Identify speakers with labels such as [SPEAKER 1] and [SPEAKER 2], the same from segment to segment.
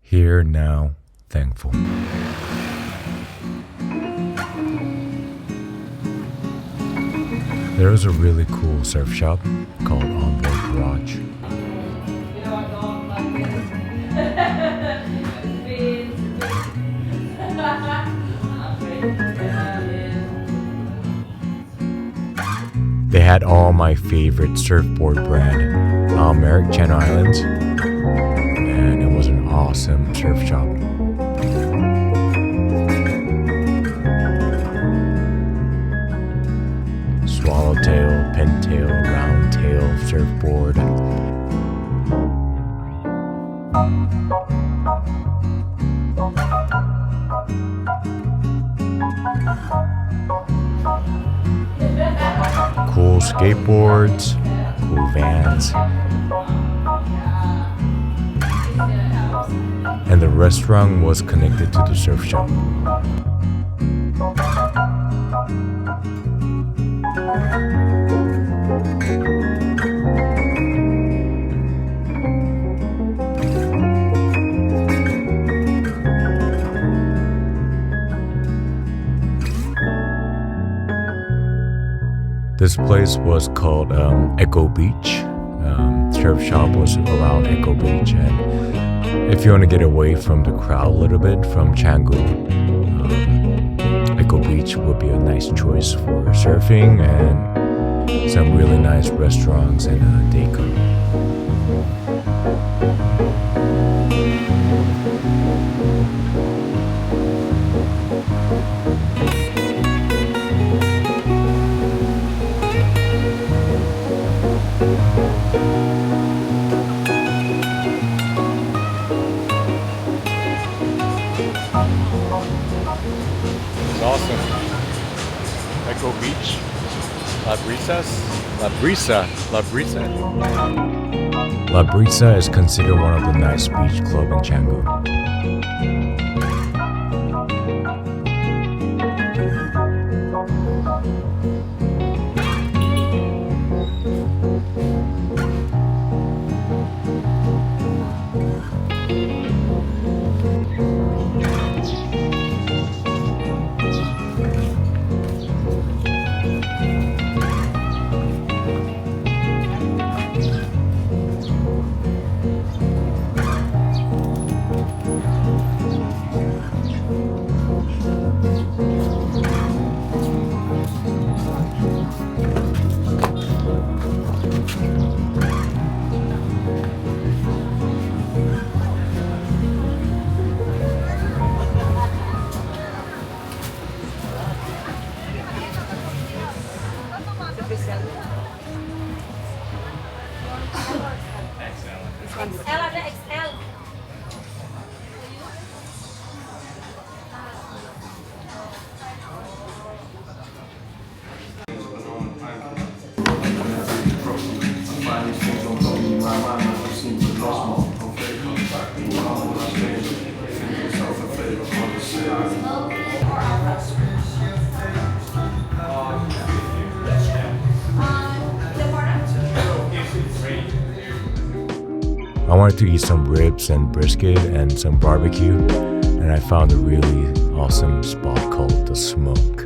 [SPEAKER 1] Here, now, thankful. There was a really cool surf shop called OnBoard Garage. They had all my favorite surfboard brand, Merrick Channel Islands, and it was an awesome surf shop. Swallowtail, pintail, roundtail, surfboard. Cool skateboards, cool vans. And the restaurant was connected to the surf shop. This place was called Echo Beach. Surf shop was around Echo Beach, and if you want to get away from the crowd a little bit from Canggu, Echo Beach would be a nice choice for surfing and some really nice restaurants and decor. Awesome. Echo Beach, La Brisa is considered one of the nice beach club in Canggu. I wanted to eat some ribs and brisket and some barbecue, and I found a really awesome spot called The Smoke.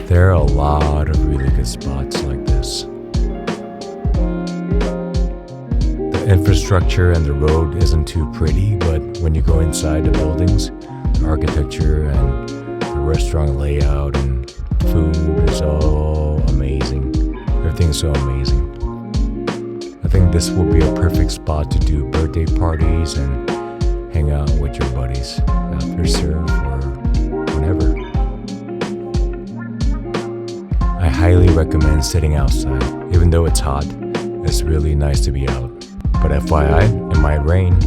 [SPEAKER 1] There are a lot of really good spots like this. The infrastructure and the road isn't too pretty, but when you go inside the buildings, the architecture and the restaurant layout and food is all amazing. Everything's so amazing. I think and this will be a perfect spot to do birthday parties and hang out with your buddies after surf or whenever. I highly recommend sitting outside. Even though it's hot, it's really nice to be out. But FYI, it might rain.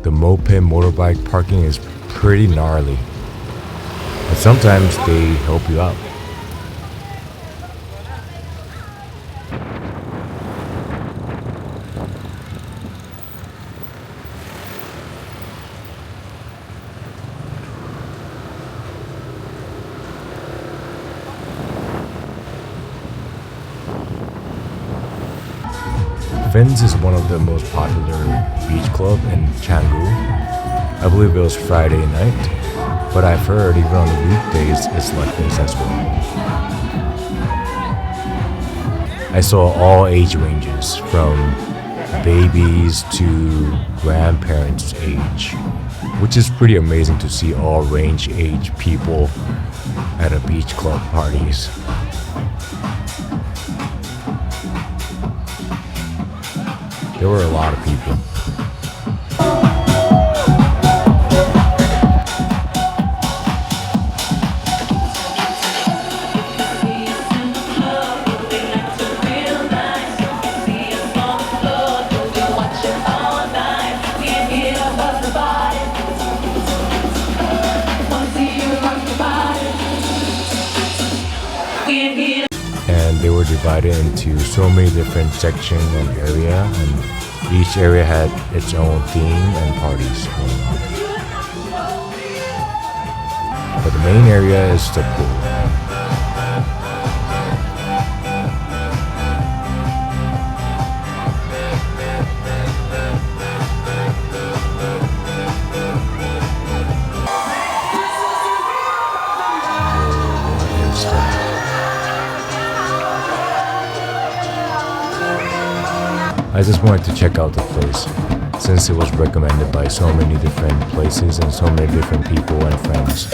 [SPEAKER 1] The Moped motorbike parking is pretty gnarly, but sometimes they help you out. Finns is one of the most popular beach club in Canggu. I believe it was Friday night, but I've heard even on the weekdays it's like this as well. I saw all age ranges from babies to grandparents' age, which is pretty amazing to see all range age people at a beach club parties. There were a lot of people. And they were divided into so many different sections and area, and each area had its own theme and parties going on. But the main area is the pool. I just wanted to check out the place, since it was recommended by so many different places and so many different people and friends.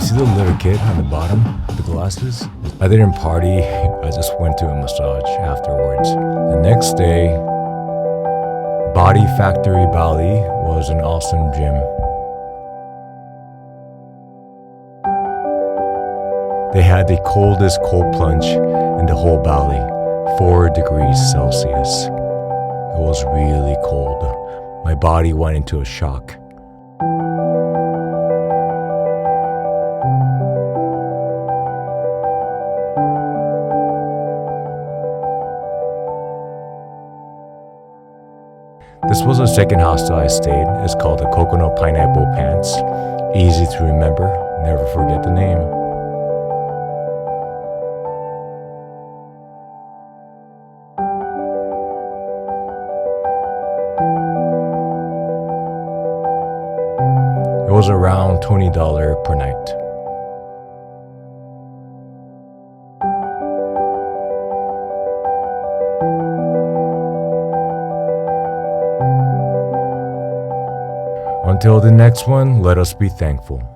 [SPEAKER 1] See the little kid on the bottom, the glasses? I didn't party, I just went to a massage afterwards. The next day, Body Factory Bali was an awesome gym. They had the coldest cold plunge in the whole Bali, 4 degrees Celsius. It was really cold. My body went into a shock. This was a second hostel I stayed is called the Coconut Pineapple Pants. Easy to remember, never forget the name. It was around $20 per night. Until the next one, let us be thankful.